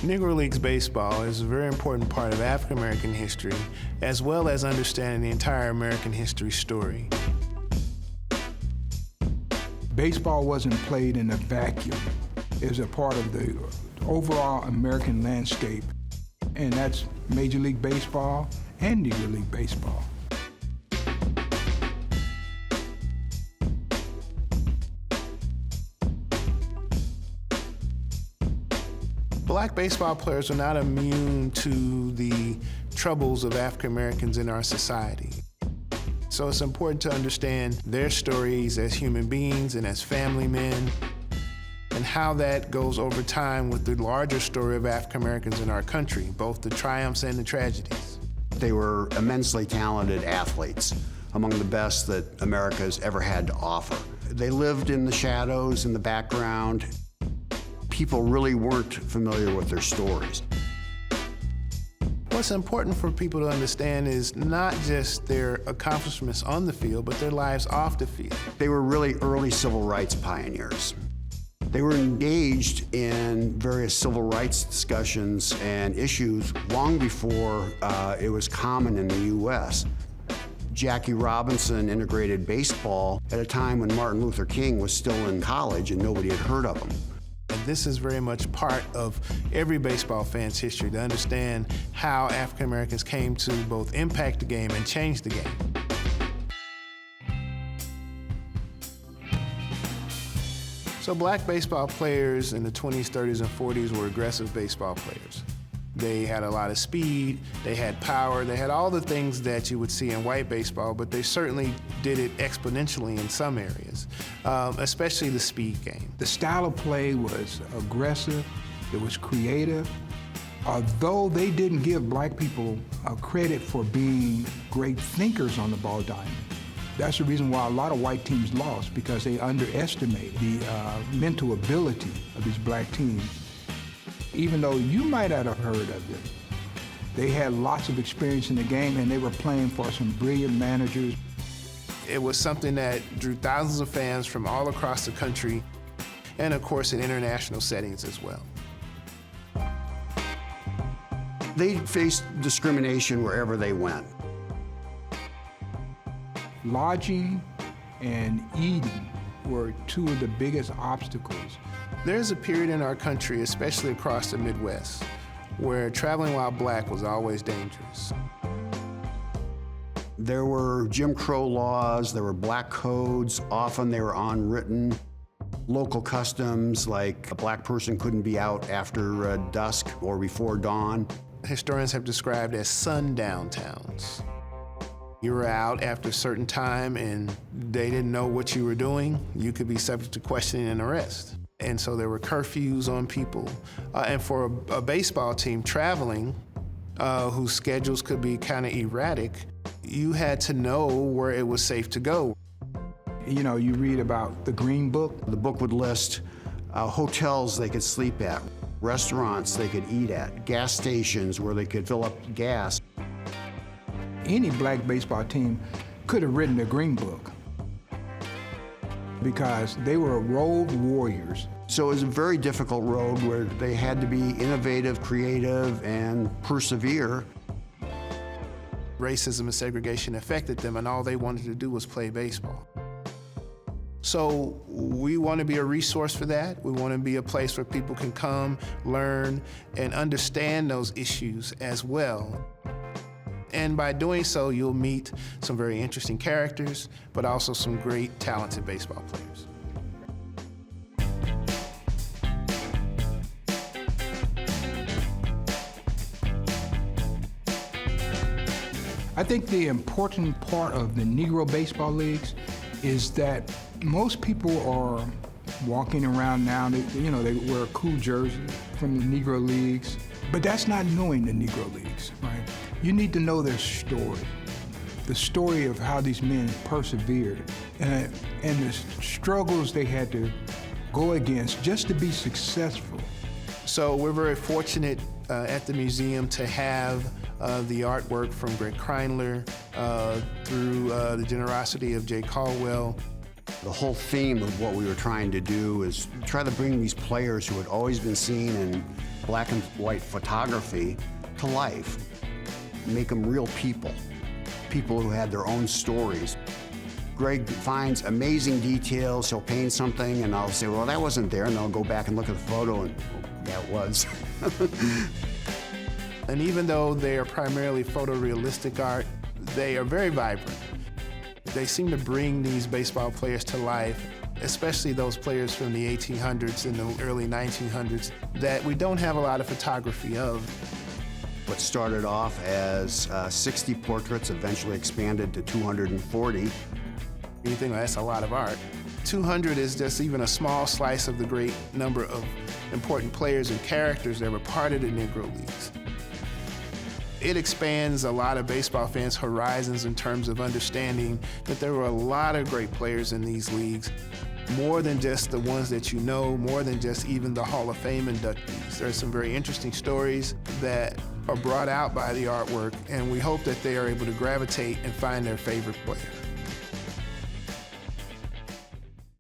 Negro Leagues baseball is a very important part of African American history, as well as understanding the entire American history story. Baseball wasn't played in a vacuum. It was a part of the overall American landscape, and that's Major League Baseball and Negro League Baseball. Black baseball players are not immune to the troubles of African Americans in our society. So it's important to understand their stories as human beings and as family men, and how that goes over time with the larger story of African Americans in our country, both the triumphs and the tragedies. They were immensely talented athletes, among the best that America's ever had to offer. They lived in the shadows, in the background. People really weren't familiar with their stories. What's important for people to understand is not just their accomplishments on the field, but their lives off the field. They were really early civil rights pioneers. They were engaged in various civil rights discussions and issues long before it was common in the U.S. Jackie Robinson integrated baseball at a time when Martin Luther King was still in college and nobody had heard of him. And this is very much part of every baseball fan's history, to understand how African Americans came to both impact the game and change the game. So black baseball players in the 20s, 30s, and 40s were aggressive baseball players. They had a lot of speed, they had power, they had all the things that you would see in white baseball, but they certainly did it exponentially in some areas, especially the speed game. The style of play was aggressive, it was creative. Although they didn't give black people credit for being great thinkers on the ball diamond. That's the reason why a lot of white teams lost, because they underestimated the mental ability of these black teams. Even though you might not have heard of them, they had lots of experience in the game, and they were playing for some brilliant managers. It was something that drew thousands of fans from all across the country, and of course in international settings as well. They faced discrimination wherever they went. Lodging and eating were two of the biggest obstacles. There's a period in our country, especially across the Midwest, where traveling while black was always dangerous. There were Jim Crow laws, there were black codes, often they were unwritten. Local customs, like a black person couldn't be out after dusk or before dawn. Historians have described as sundown towns. You were out after a certain time and they didn't know what you were doing, you could be subject to questioning and arrest. And so there were curfews on people. And for a baseball team traveling, whose schedules could be kind of erratic, you had to know where it was safe to go. You know, you read about the Green Book. The book would list hotels they could sleep at, restaurants they could eat at, gas stations where they could fill up gas. Any black baseball team could have written the Green Book because they were road warriors. So it was a very difficult road where they had to be innovative, creative, and persevere. Racism and segregation affected them, and all they wanted to do was play baseball. So we want to be a resource for that. We want to be a place where people can come, learn, and understand those issues as well. And by doing so, you'll meet some very interesting characters, but also some great, talented baseball players. I think the important part of the Negro baseball leagues is that most people are walking around now, they wear a cool jersey from the Negro leagues, but that's not knowing the Negro leagues, right? You need to know their story, the story of how these men persevered and the struggles they had to go against just to be successful. So we're very fortunate at the museum to have the artwork from Greg Kreindler through the generosity of Jay Caldwell. The whole theme of what we were trying to do is try to bring these players who had always been seen in black and white photography to life, make them real people, people who had their own stories. Greg finds amazing details. He'll paint something, and I'll say, well, that wasn't there, and they'll go back and look at the photo, and yeah, it was. And even though they are primarily photorealistic art, they are very vibrant. They seem to bring these baseball players to life, especially those players from the 1800s and the early 1900s that we don't have a lot of photography of. What started off as 60 portraits eventually expanded to 240. You think, well, that's a lot of art. 200 is just even a small slice of the great number of important players and characters that were part of the Negro Leagues. It expands a lot of baseball fans' horizons in terms of understanding that there were a lot of great players in these leagues, more than just the ones that you know, more than just even the Hall of Fame inductees. There are some very interesting stories that are brought out by the artwork, and we hope that they are able to gravitate and find their favorite player.